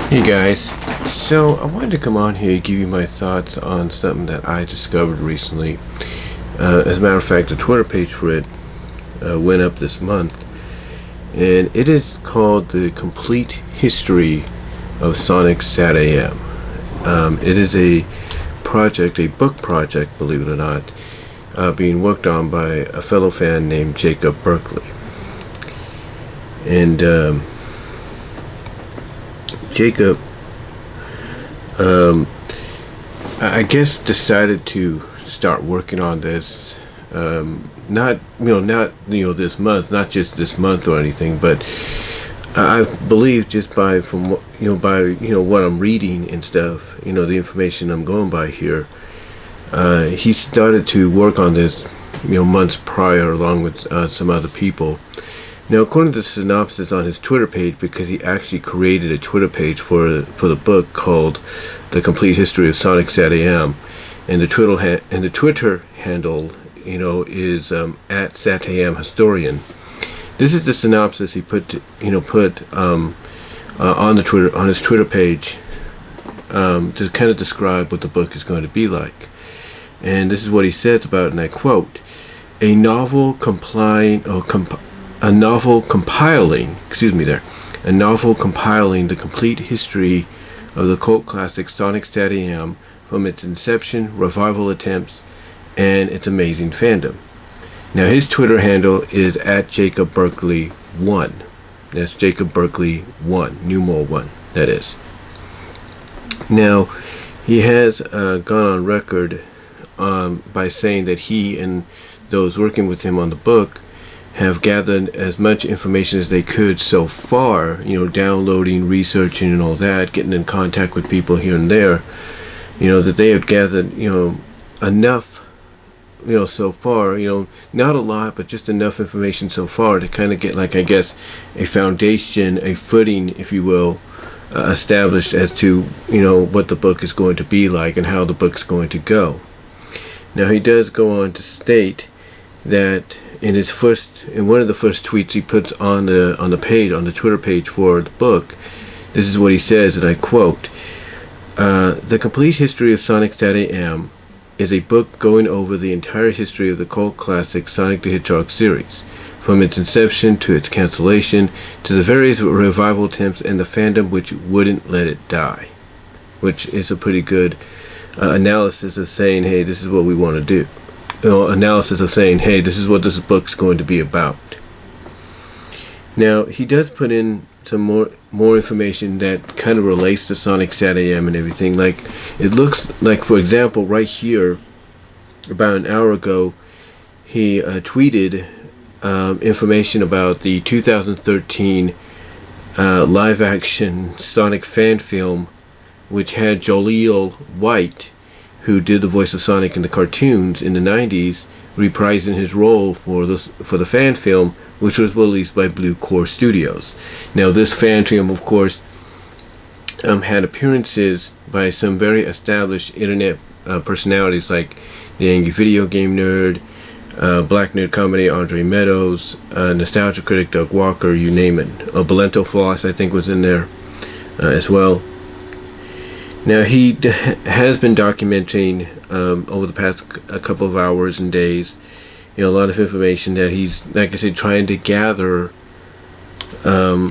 Hey guys, so I wanted to come on here and give you my thoughts on something that I discovered recently. As a matter of fact, the Twitter page for it went up this month, and it is called The Complete History of Sonic SatAM. It is a project, a book project, believe it or not, being worked on by a fellow fan named Jacob Berkley. And Jacob, I guess, decided to start working on this. Not this month, not just this month or anything, but I believe just by what I'm reading and stuff, the information I'm going by here. He started to work on this, months prior, along with some other people. Now, according to the synopsis on his Twitter page, because he actually created a Twitter page for the book called The Complete History of Sonic SatAM, and the Twitter handle, is at SatAM Historian. This is the synopsis he put on his Twitter page to kind of describe what the book is going to be like. And this is what he says about it, and I quote: a novel compiling the complete history of the cult classic Sonic SatAM, from its inception, revival attempts, and its amazing fandom. Now, his Twitter handle is at Jacob Berkley 1. That's Jacob Berkley 1, numeral 1, that is. Now, he has gone on record by saying that he and those working with him on the book have gathered as much information as they could so far, downloading, researching and all that, getting in contact with people here and there, that they have gathered, enough, so far, not a lot, but just enough information so far to kind of get, I guess, a foundation, a footing, if you will, established as to, what the book is going to be like and how the book's going to go. Now, he does go on to state that in one of the first tweets he puts on the Twitter page for the book, this is what he says, and I quote: the Complete History of Sonic SatAM is a book going over the entire history of the cult classic Sonic the Hedgehog series, from its inception to its cancellation, to the various revival attempts and the fandom which wouldn't let it die. Which is a pretty good analysis of saying, hey, this is what we want to do. Analysis of saying, hey, this is what this book's going to be about. Now, he does put in some more information that kind of relates to Sonic SatAM and everything. Like, it looks like, for example, right here, about an hour ago, he tweeted information about the 2013 live-action Sonic fan film, which had Jaleel White, who did the voice of Sonic in the cartoons in the 90s, reprising his role for the fan film, which was released by Blue Core Studios. Now, this fan film, of course, had appearances by some very established internet personalities like the Angry Video Game Nerd, Black Nerd Comedy Andre Meadows, Nostalgia Critic Doug Walker, you name it. Belento Floss, I think, was in there as well. Now, he has been documenting over the past a couple of hours and days, a lot of information that he's, like I said, trying to gather to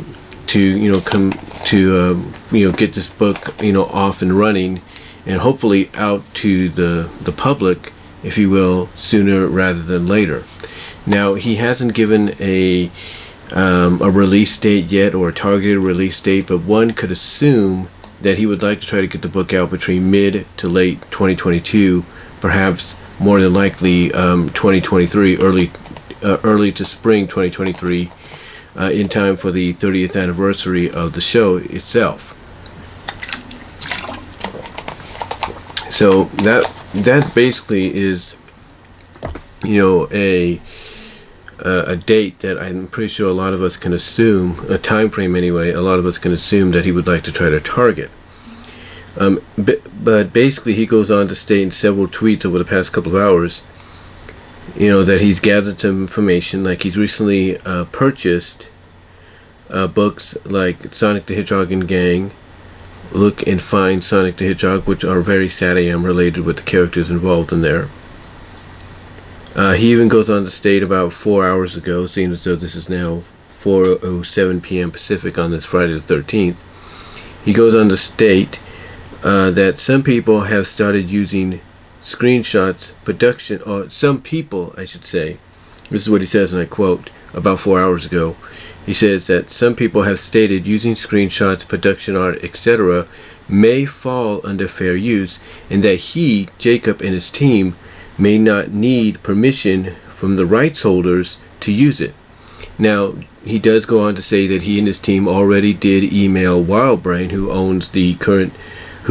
get this book off and running, and hopefully out to the public, if you will, sooner rather than later. Now, he hasn't given a release date yet, or a targeted release date, but one could assume that he would like to try to get the book out between mid to late 2022, perhaps more than likely 2023, early to spring 2023, in time for the 30th anniversary of the show itself. So that basically is, a date that I'm pretty sure a lot of us can assume, a time frame anyway, a lot of us can assume that he would like to try to target. But basically, he goes on to state in several tweets over the past couple of hours, that he's gathered some information, like he's recently purchased books like Sonic the Hedgehog and Gang, look and find Sonic the Hedgehog, which are very SatAM related with the characters involved in there. He even goes on to state about 4 hours ago, seeing as though this is now 4:07 p.m. Pacific on this Friday the 13th, he goes on to state that some people have started using screenshots production, or some people, I should say, this is what he says, and I quote, about 4 hours ago. He says that some people have stated using screenshots, production art, etc. may fall under fair use, and that he, Jacob, and his team may not need permission from the rights holders to use it. Now, he does go on to say that he and his team already did email WildBrain, who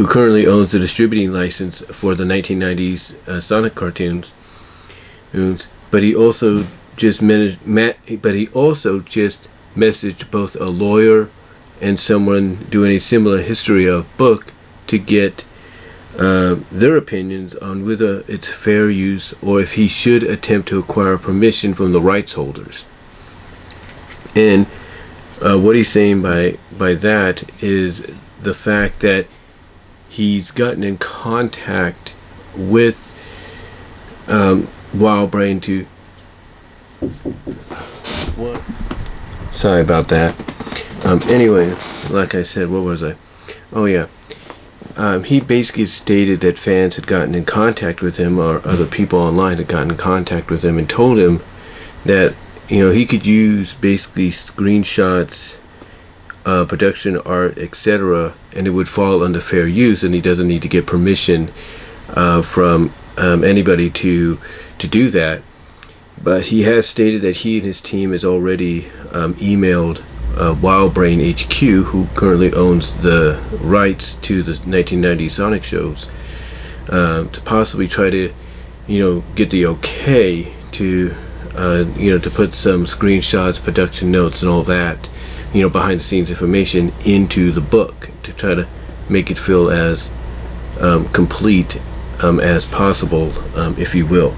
currently owns the distributing license for the 1990s Sonic cartoons. But he also just messaged both a lawyer and someone doing a similar history of book to get their opinions on whether it's fair use or if he should attempt to acquire permission from the rights holders. And what he's saying by that is the fact that he's gotten in contact with WildBrain to... What? Sorry about that. Anyway, like I said, what was I? Oh yeah. He basically stated that fans had gotten in contact with him, or other people online had gotten in contact with him and told him that, you know, he could use basically screenshots, production art, etc., and it would fall under fair use, and he doesn't need to get permission from anybody to do that. But he has stated that he and his team has already emailed WildBrain HQ, who currently owns the rights to the 1990 Sonic shows, to possibly try to, you know, get the okay to, you know, to put some screenshots, production notes, and all that, you know, behind the scenes information into the book to try to make it feel as complete as possible, if you will.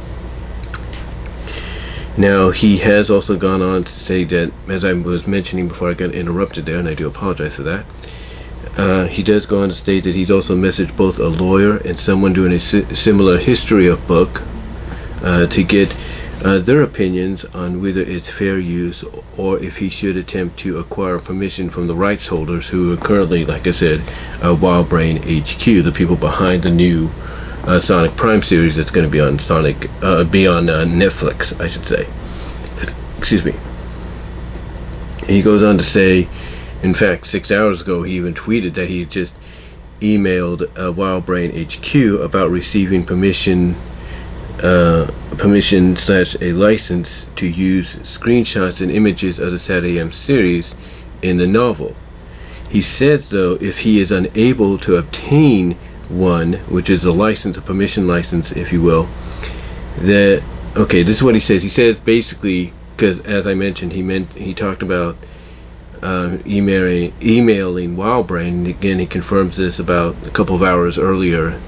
Now, he has also gone on to say that, as I was mentioning before I got interrupted there, and I do apologize for that, he does go on to state that he's also messaged both a lawyer and someone doing a similar history of book to get their opinions on whether it's fair use or if he should attempt to acquire permission from the rights holders, who are currently, like I said, WildBrain HQ, the people behind the new Sonic Prime series that's going to be on Netflix, I should say. Excuse me. He goes on to say, in fact, 6 hours ago, he even tweeted that he just emailed WildBrain HQ about receiving permission / a license to use screenshots and images of the SatAM series in the novel. He says, though, if he is unable to obtain one, which is a license, a permission license, if you will, that, okay, this is what he says. He says basically, because as I mentioned, he talked about emailing WildBrain, and again he confirms this about a couple of hours earlier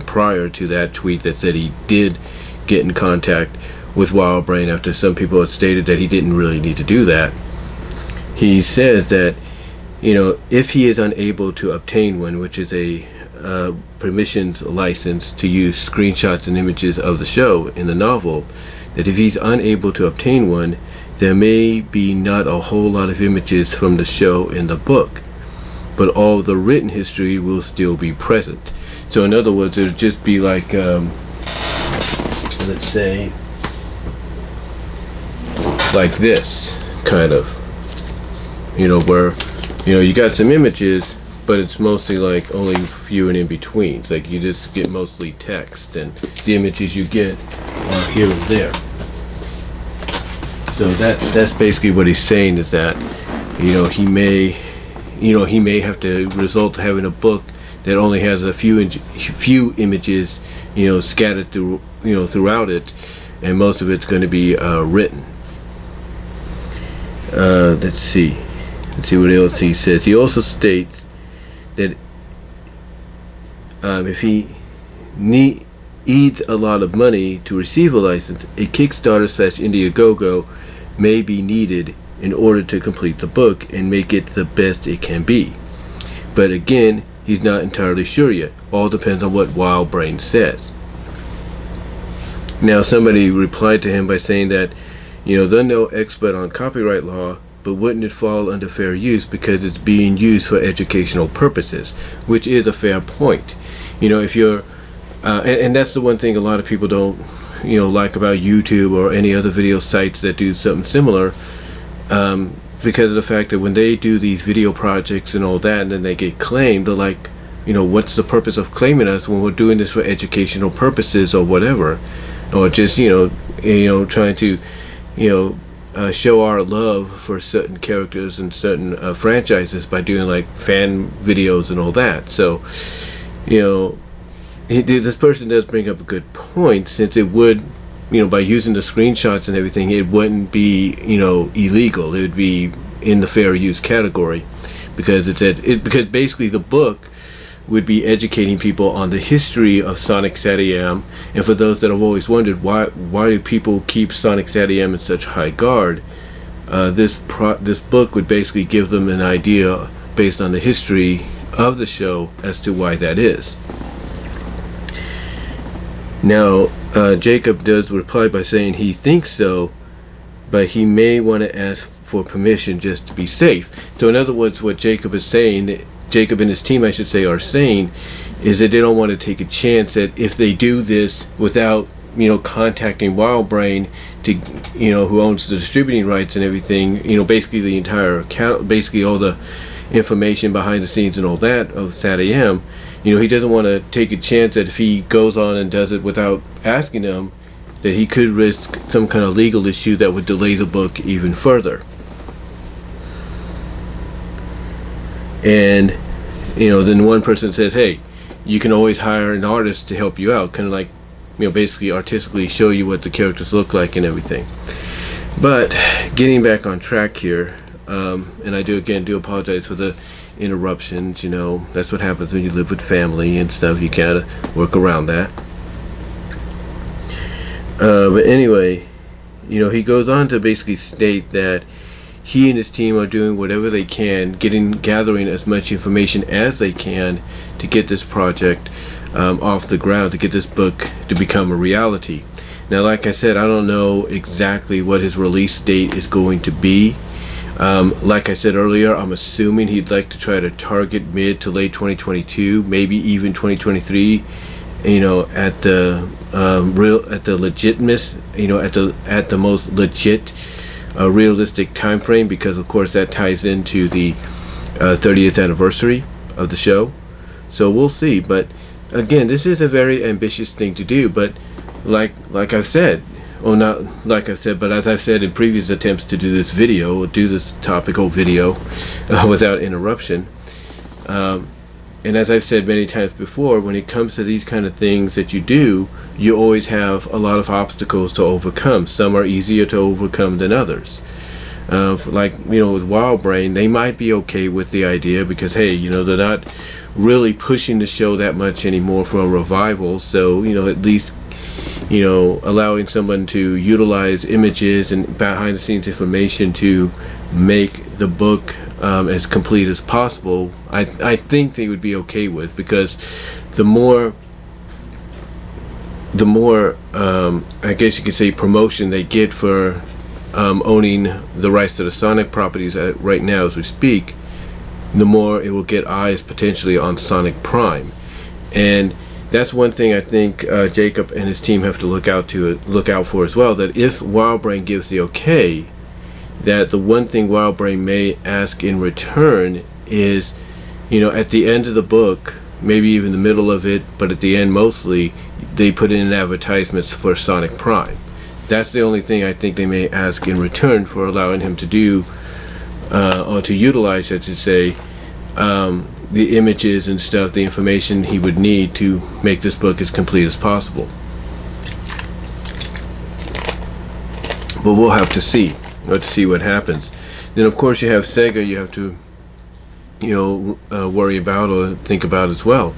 prior to that tweet that said he did get in contact with WildBrain after some people had stated that he didn't really need to do that. He says that, you know, if he is unable to obtain one, which is a permissions license to use screenshots and images of the show in the novel, that if he's unable to obtain one, there may be not a whole lot of images from the show in the book, but all the written history will still be present. So in other words, it would just be like, let's say, like this, kind of, you know, where, you know, you got some images, but it's mostly like only few and in between. It's like you just get mostly text, and the images you get are here and there. So that's basically what he's saying, is that, you know, he may have to result to having a book that only has a few images, you know, scattered through, you know, throughout it, and most of it's going to be written. Let's see what else he says. He also states that if he needs a lot of money to receive a license, a Kickstarter / Indiegogo may be needed in order to complete the book and make it the best it can be. But again, he's not entirely sure yet. All depends on what WildBrain says. Now, somebody replied to him by saying that, they're no expert on copyright law, but wouldn't it fall under fair use because it's being used for educational purposes, which is a fair point. If you're, and that's the one thing a lot of people don't, like about YouTube or any other video sites that do something similar, because of the fact that when they do these video projects and all that, and then they get claimed, they're like, what's the purpose of claiming us when we're doing this for educational purposes or whatever, or just trying to show our love for certain characters and certain franchises by doing like fan videos and all that. So this person does bring up a good point, since it would, by using the screenshots and everything, it wouldn't be, illegal. It would be in the fair use category, because because basically the book would be educating people on the history of Sonic SatAM. And for those that have always wondered why do people keep Sonic SatAM in such high guard, this book would basically give them an idea based on the history of the show as to why that is. Now, Jacob does reply by saying he thinks so, but he may want to ask for permission just to be safe. So in other words, what Jacob is saying, Jacob and his team, I should say, are saying, is that they don't want to take a chance that if they do this without, contacting WildBrain, to, who owns the distributing rights and everything, basically the entire account, basically all the information behind the scenes and all that of SatAM, he doesn't want to take a chance that if he goes on and does it without asking them, that he could risk some kind of legal issue that would delay the book even further. And then one person says, hey, you can always hire an artist to help you out, kind of like, basically artistically show you what the characters look like and everything. But getting back on track here, and I do apologize for the interruptions. That's what happens when you live with family and stuff. You gotta work around that. But anyway, he goes on to basically state that he and his team are doing whatever they can, gathering as much information as they can to get this project off the ground, to get this book to become a reality. Now, like I said, I don't know exactly what his release date is going to be. Like I said earlier, I'm assuming he'd like to try to target mid to late 2022, maybe even 2023. At the at the most legit, realistic time frame, because of course that ties into the 30th anniversary of the show. So we'll see. But again, this is a very ambitious thing to do. But like I've said. Well, not like I said, but as I've said in previous attempts to do this video, or do this topical video without interruption, and as I've said many times before, when it comes to these kind of things that you do, you always have a lot of obstacles to overcome. Some are easier to overcome than others. Like, with WildBrain, they might be okay with the idea because, hey, they're not really pushing the show that much anymore for a revival, so, at least allowing someone to utilize images and behind the scenes information to make the book as complete as possible, I think they would be okay with, because the more I guess you could say promotion they get for owning the rights to the Sonic properties right now as we speak, the more it will get eyes potentially on Sonic Prime. And that's one thing I think Jacob and his team have to look out for as well, that if WildBrain gives the okay, that the one thing WildBrain may ask in return is, at the end of the book, maybe even the middle of it, but at the end mostly, they put in advertisements for Sonic Prime. That's the only thing I think they may ask in return for allowing him to do, or to utilize, I should say, the images and stuff, the information he would need to make this book as complete as possible. But we'll have to see what happens. Then of course you have Sega you have to worry about or think about as well.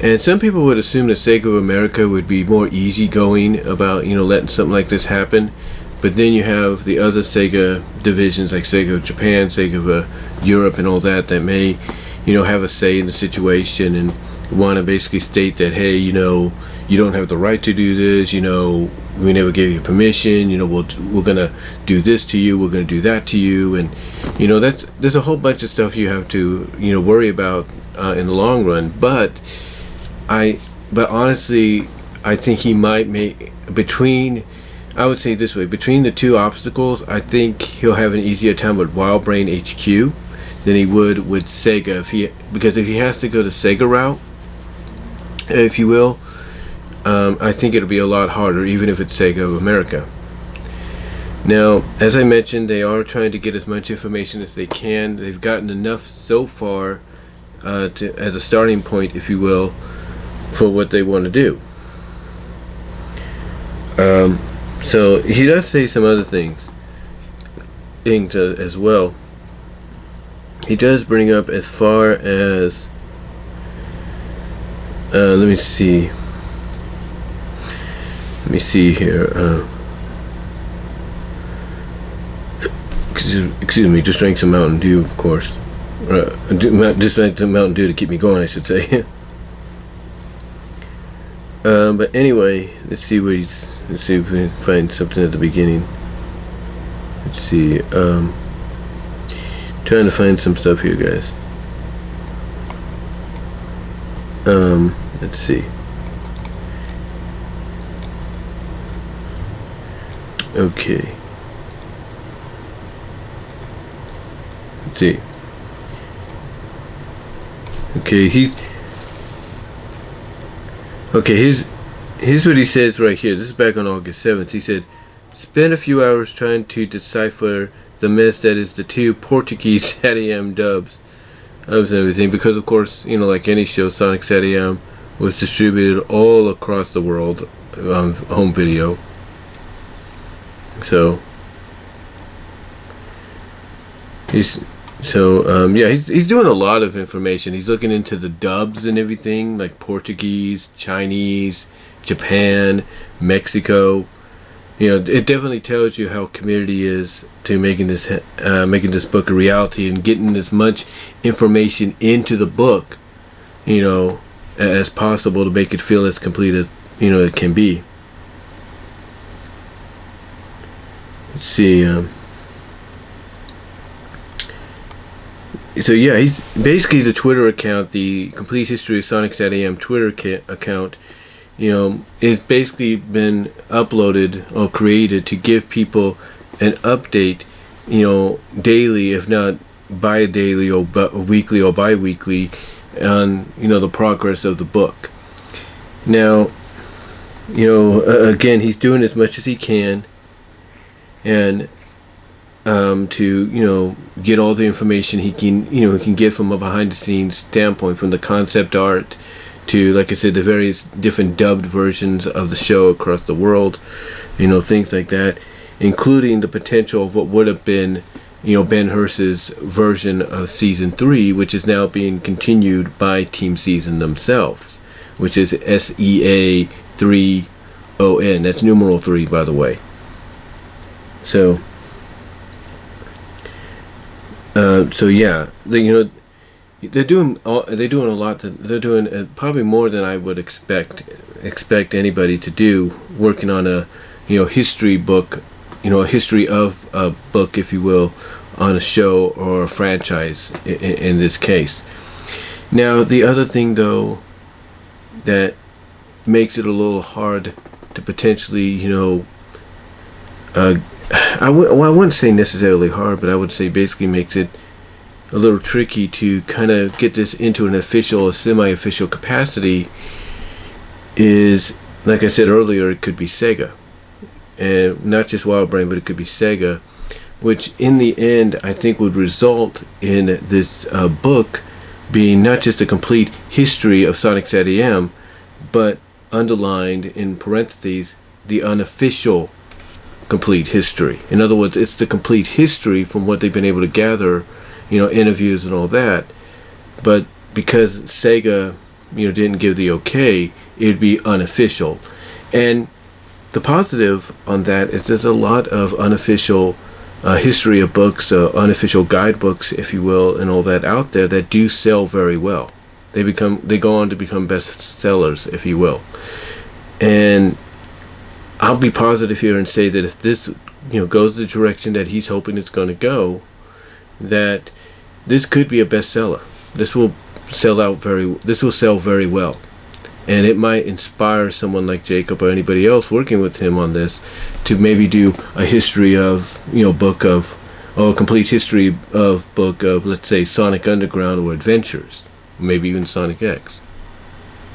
And some people would assume that Sega of America would be more easygoing about letting something like this happen. But then you have the other Sega divisions like Sega of Japan, Sega of Europe and all that may have a say in the situation and want to basically state that, hey, you don't have the right to do this, we never gave you permission, we're gonna do this to you, we're gonna do that to you, and there's a whole bunch of stuff you have to worry about in the long run. But honestly, I think he might make I would say this way, between the two obstacles, I think he'll have an easier time with Wild Brain HQ than he would with Sega, because if he has to go the Sega route, if you will, I think it'll be a lot harder, even if it's Sega of America. Now, as I mentioned, they are trying to get as much information as they can. They've gotten enough so far as a starting point, if you will, for what they want to do. So he does say some other things as well. He does bring up as far as let me see here. Excuse me, just drank some Mountain Dew, of course. Just drank some Mountain Dew to keep me going, I should say. But anyway, let's see if we can find something at the beginning. Let's see. Trying to find some stuff here, guys. Let's see. Okay. Let's see. Okay, here's what he says right here. This is back on August 7th. He said, "Spend a few hours trying to decipher the mess that is the two Portuguese SatAM dubs and everything, because of course, like any show, Sonic SatAM was distributed all across the world on home video. So he's doing a lot of information. He's looking into the dubs and everything, like Portuguese, Chinese, Japan, Mexico. It definitely tells you how committed he is to making this book a reality and getting as much information into the book, as possible to make it feel as complete as it can be. Let's see. So yeah, he's basically the Twitter account, the Complete History of Sonic SatAM Twitter account. It's basically been uploaded or created to give people an update, daily, if not bi-daily or weekly or bi-weekly, on the progress of the book. Now, again, he's doing as much as he can, and to get all the information he can get from a behind-the-scenes standpoint, from the concept art to, like I said, the various different dubbed versions of the show across the world, things like that, including the potential of what would have been, Ben Hearst's version of Season 3, which is now being continued by Team Season themselves, which is SEA3ON. That's numeral 3, by the way. So yeah, they're doing a lot. They're doing probably more than I would expect anybody to do, working on a history book, a history of a book, if you will, on a show or a franchise in this case. Now, the other thing though that makes it a little hard to potentially, I wouldn't say necessarily hard, but I would say basically makes it a little tricky to kind of get this into an official or semi-official capacity is, like I said earlier, it could be Sega. And not just Wild Brain, but it could be Sega, which in the end I think would result in this book being not just a complete history of Sonic SatAM, but underlined in parentheses, the unofficial complete history. In other words, it's the complete history from what they've been able to gather, interviews and all that. But because Sega, didn't give the okay, it'd be unofficial. And the positive on that is there's a lot of unofficial history of books, unofficial guidebooks, if you will, and all that out there that do sell very well. They go on to become bestsellers, if you will. And I'll be positive here and say that if this, goes the direction that he's hoping it's going to go, that this could be a bestseller. This will sell very well. And it might inspire someone like Jacob or anybody else working with him on this to maybe do a history of, a complete history of book of, let's say, Sonic Underground or Adventures, maybe even Sonic X.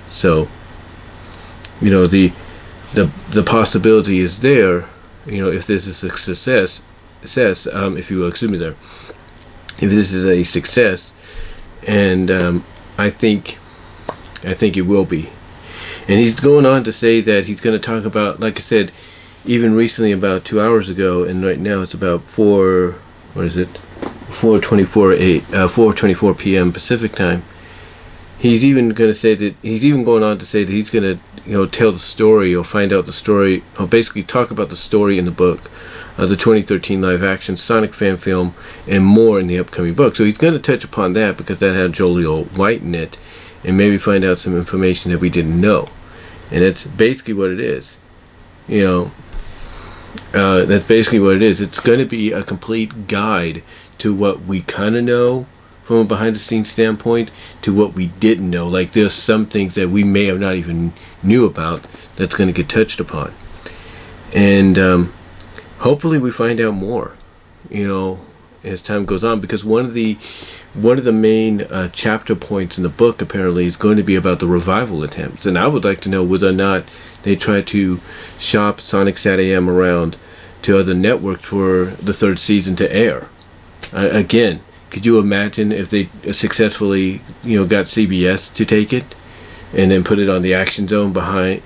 So, the possibility is there, if this is a success, if you will, excuse me there, if this is a success, and I think it will be. And he's going on to say that he's going to talk about, like I said, even recently about 2 hours ago, and right now it's about 4:24 p.m. Pacific time. He's even going on to say that he's going to, tell the story or find out the story, or basically talk about the story in the book, the 2013 live action Sonic fan film, and more in the upcoming book. So he's going to touch upon that because that had Jolio White in it, and maybe find out some information that we didn't know. And that's basically what it is. That's basically what it is. It's going to be a complete guide to what we kind of know from a behind-the-scenes standpoint to what we didn't know. Like, there's some things that we may have not even knew about that's going to get touched upon. And hopefully we find out more, as time goes on, because one of the main chapter points in the book apparently is going to be about the revival attempts, and I would like to know whether or not they try to shop Sonic SatAM around to other networks for the third season to air. Again, could you imagine if they successfully got CBS to take it and then put it on the Action Zone behind,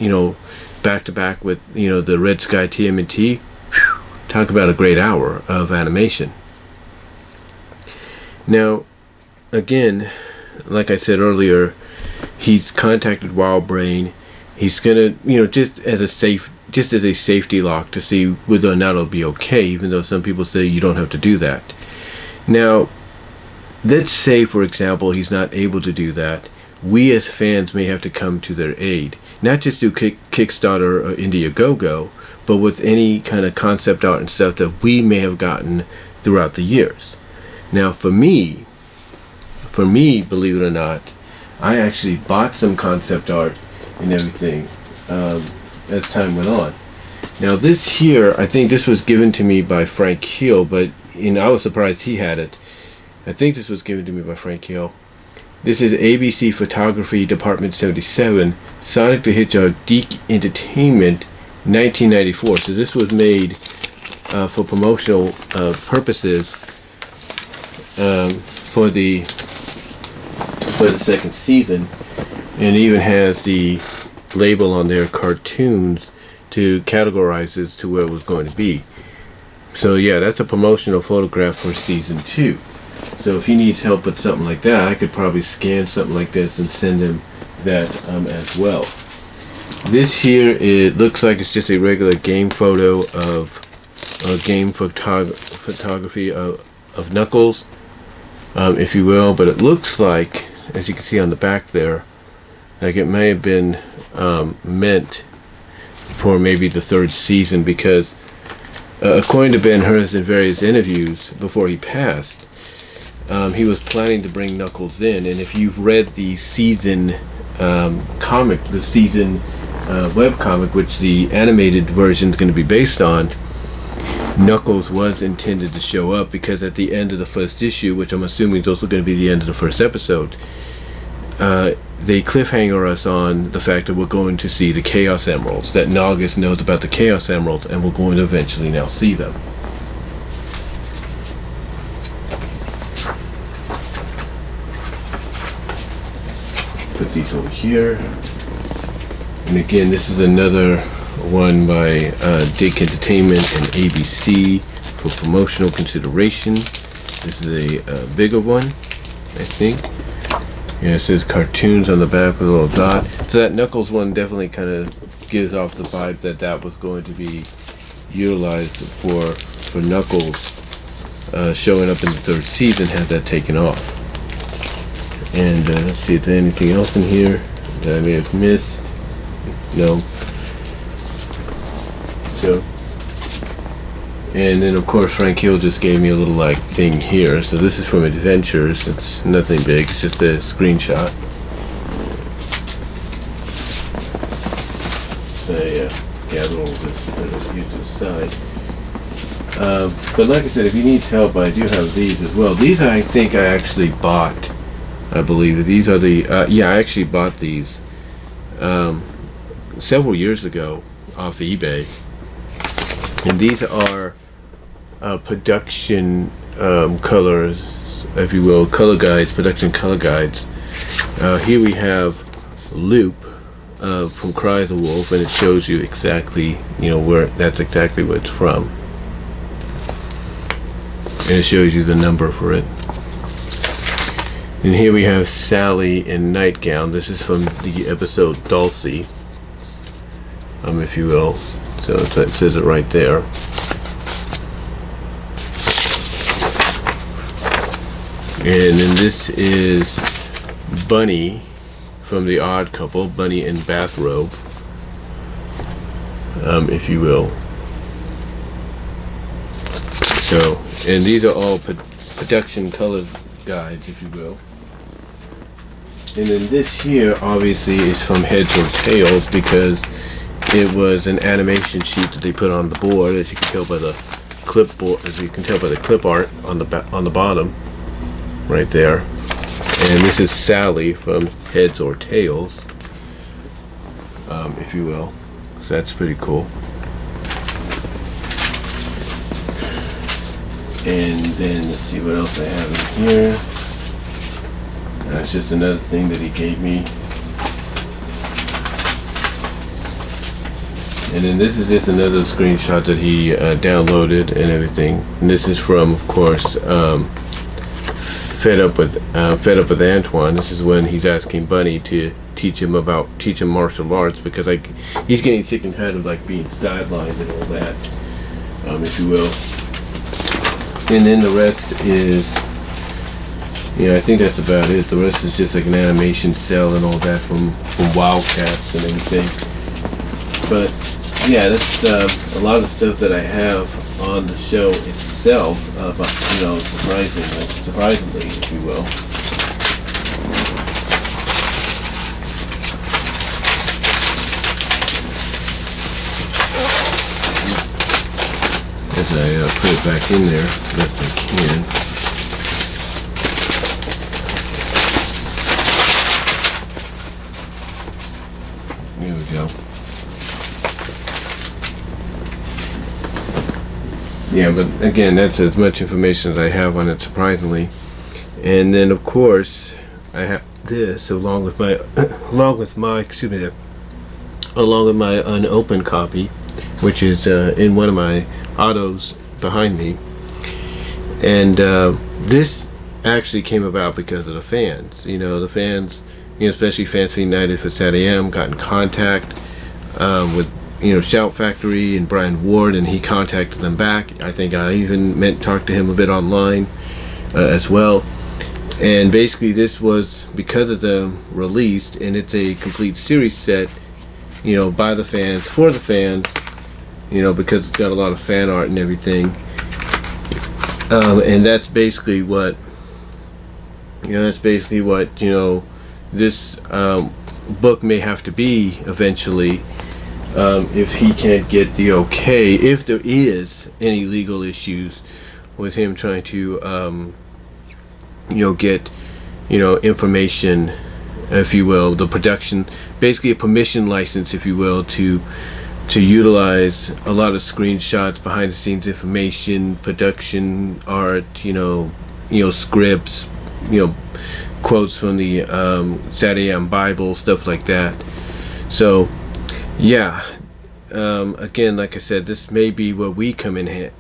back to back with the Red Sky TMNT? Whew, talk about a great hour of animation. Now, again, like I said earlier, he's contacted WildBrain. He's gonna, just as a safety lock to see whether or not it'll be okay, even though some people say you don't have to do that. Now, let's say, for example, he's not able to do that. We as fans may have to come to their aid, not just through Kickstarter or Indiegogo, but with any kind of concept art and stuff that we may have gotten throughout the years. Now, for me, believe it or not, I actually bought some concept art and everything as time went on. Now, this here, I think this was given to me by Frank Hill, but I was surprised he had it. I think this was given to me by Frank Hill. This is ABC Photography Department 77, Sonic the Hedgehog Deke Entertainment, 1994. So this was made for promotional purposes for the second season, and it even has the label on there, cartoons, to categorize as to where it was going to be. So yeah, that's a promotional photograph for season 2. So if he needs help with something like that, I could probably scan something like this and send him that as well. This here, it looks like it's just a regular game photo of photography of Knuckles, if you will, but it looks like, as you can see on the back there, like it may have been meant for maybe the third season, because according to Ben Hurst in various interviews before he passed, he was planning to bring Knuckles in, and if you've read the season comic, the season web comic, which the animated version is going to be based on, Knuckles was intended to show up, because at the end of the first issue, which I'm assuming is also going to be the end of the first episode, they cliffhanger us on the fact that we're going to see the Chaos Emeralds, that Naugus knows about the Chaos Emeralds, and we're going to eventually now see them. Put these over here. And again, this is another one by Deke Entertainment and ABC for promotional consideration. This is a bigger one, I think. Yeah, it says cartoons on the back with a little dot. So that Knuckles one definitely kind of gives off the vibe that that was going to be utilized for Knuckles showing up in the 3rd season, had that taken off. And let's see if there's anything else in here that I may have missed. No. So, and then of course Frank Hill just gave me a little like thing here. So this is from Adventures. It's nothing big. It's just a screenshot. So yeah, gather all this and use to the side. But like I said, if he needs help, I do have these as well. These I think I actually bought. I believe these are the yeah, I actually bought these several years ago off eBay, and these are production colors, if you will, color guides, production color guides. Here we have Loop from Cry of the Wolf, and it shows you exactly, you know, where that's exactly where it's from, and it shows you the number for it. And here we have Sally in Nightgown. This is from the episode Dulcie, if you will. So it says it right there. And then this is Bunny from The Odd Couple, Bunny in Bathrobe, if you will. So, and these are all production color guides, if you will. And then this here obviously is from Heads or Tails, because it was an animation sheet that they put on the board, as you can tell by the clipboard, as you can tell by the clip art on the bottom, right there. And this is Sally from Heads or Tails, if you will. So that's pretty cool. And then let's see what else I have in here. That's just another thing that he gave me. And then this is just another screenshot that he downloaded and everything. And this is from, of course, Fed Up with Antoine. This is when he's asking Bunny to teach him martial arts, because he's getting sick and tired of like being sidelined and all that, if you will. And then the rest is, yeah, I think that's about it. The rest is just like an animation cell and all that from Wildcats and everything. But yeah, that's a lot of the stuff that I have on the show itself. But you know, surprisingly, if you will. As I put it back in there, best I can. There we go. Yeah, but again, that's as much information as I have on it, surprisingly. And then, of course, I have this along with my unopened copy, which is in one of my autos behind me. And this actually came about because of the fans. You know, the fans, you know, especially Fantasy United for SatAM, got in contact with, you know, Shout Factory and Brian Ward, and he contacted them back. I think I even talked to him a bit online as well. And basically this was because of the release, and it's a complete series set, you know, by the fans, for the fans, you know, because it's got a lot of fan art and everything. And that's basically what, you know, this book may have to be eventually, if he can't get the okay, if there is any legal issues with him trying to, you know, get, you know, information, if you will, the production, basically a permission license, if you will, to utilize a lot of screenshots, behind the scenes information, production art, you know, scripts, you know, quotes from the SatAM Bible, stuff like that. So yeah, again, like I said, this may be where we come in, I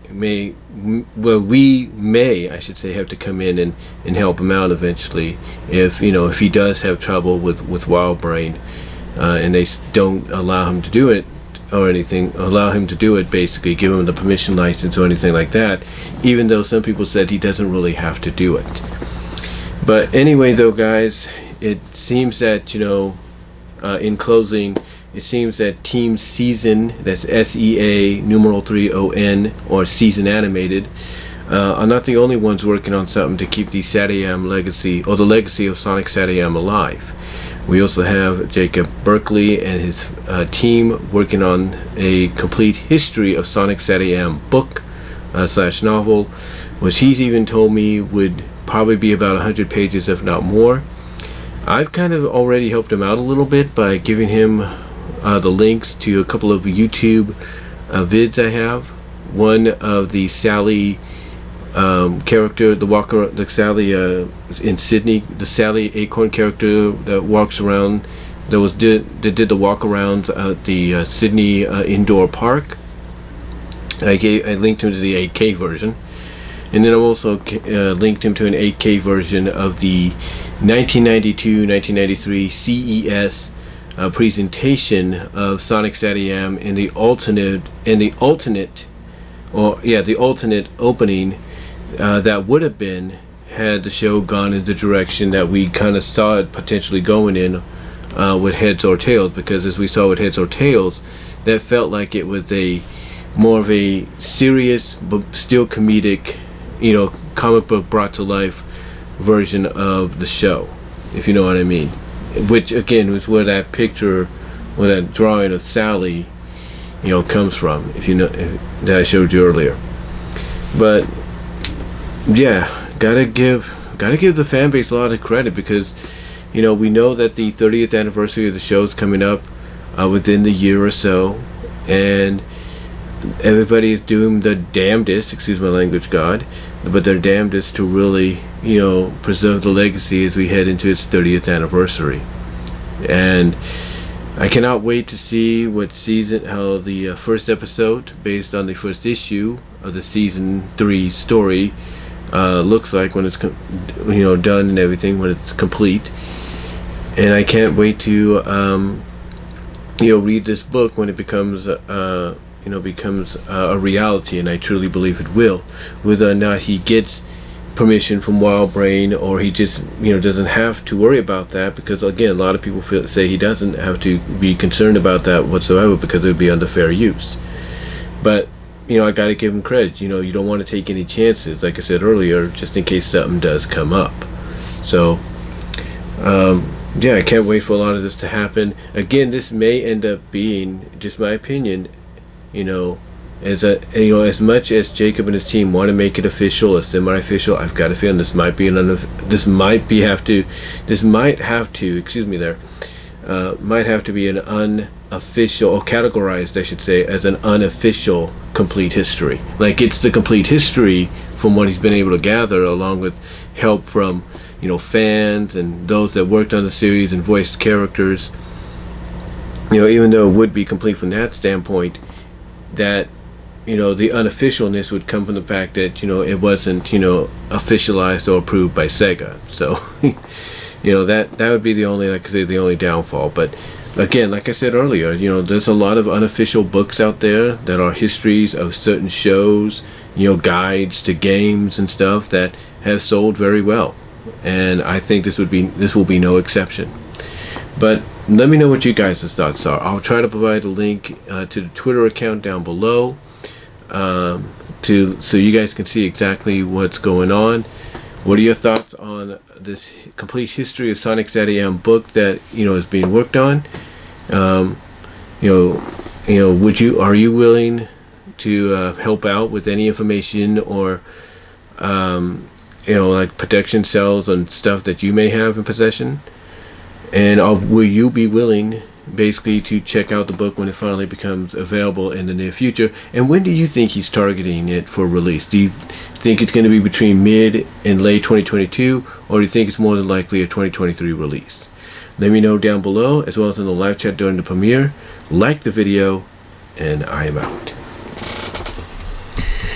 should say, have to come in and help him out eventually, if, you know, if he does have trouble with Wild Brain, and they don't allow him to do it, or anything, allow him to do it, basically give him the permission license or anything like that, even though some people said he doesn't really have to do it. But anyway though, guys, it seems that, you know, in closing, it seems that Team Season, that's SEA numeral 3ON, or Season Animated, are not the only ones working on something to keep the SatAM legacy, or the legacy of Sonic SatAM, alive. We also have Jacob Berkley and his team working on a complete history of Sonic SatAM book slash novel, which he's even told me would probably be about 100 pages, if not more. I've kind of already helped him out a little bit by giving him the links to a couple of YouTube vids I have. One of the Sally character, the Sally in Sydney, the Sally Acorn character that walks around, that did the walk-arounds at the Sydney indoor park. I linked him to the 8K version, and then I also linked him to an 8K version of the 1992-1993 CES presentation of Sonic SatAM in the alternate opening that would have been had the show gone in the direction that we kind of saw it potentially going in with Heads or Tails, because as we saw with Heads or Tails, that felt like it was a more of a serious but still comedic, you know, comic book brought to life version of the show, if you know what I mean. Which again was where that picture, or that drawing of Sally, you know, comes from, if you know, that I showed you earlier. But yeah, gotta give the fan base a lot of credit, because, you know, we know that the 30th anniversary of the show is coming up within the year or so, and everybody is doing the damnedest, excuse my language, God, but their damnedest to really, you know, preserve the legacy as we head into its 30th anniversary. And I cannot wait to see how the first episode, based on the first issue of the season 3 story, looks like when it's done and everything, when it's complete. And I can't wait to read this book when it becomes a reality, and I truly believe it will. Whether or not he gets permission from Wild Brain, or he just doesn't have to worry about that, because again, a lot of people say he doesn't have to be concerned about that whatsoever, because it would be under fair use. But I got to give him credit. You don't want to take any chances, like I said earlier, just in case something does come up. So yeah, I can't wait for a lot of this to happen. Again, this may end up being, just my opinion, as much as Jacob and his team want to make it official or semi-official, I've got a feeling this might have to be an unofficial, or categorized, I should say, as an unofficial complete history. Like, it's the complete history from what he's been able to gather, along with help from fans and those that worked on the series and voiced characters. Even though it would be complete from that standpoint, that the unofficialness would come from the fact that it wasn't officialized or approved by Sega. So that would be the only, like I say, the only downfall. But again, like I said earlier, there's a lot of unofficial books out there that are histories of certain shows, guides to games and stuff that have sold very well, and I think this will be no exception. But let me know what you guys' thoughts are. I'll try to provide a link to the Twitter account down below, so you guys can see exactly what's going on. What are your thoughts on this complete history of Sonic SatAM book that is being worked on? Are you willing to help out with any information, or like protection cells and stuff that you may have in possession? And will you be willing, basically, to check out the book when it finally becomes available in the near future? And when do you think he's targeting it for release? Do you think it's going to be between mid and late 2022, or do you think it's more than likely a 2023 release? Let me know down below, as well as in the live chat during the premiere. Like the video, and I am out.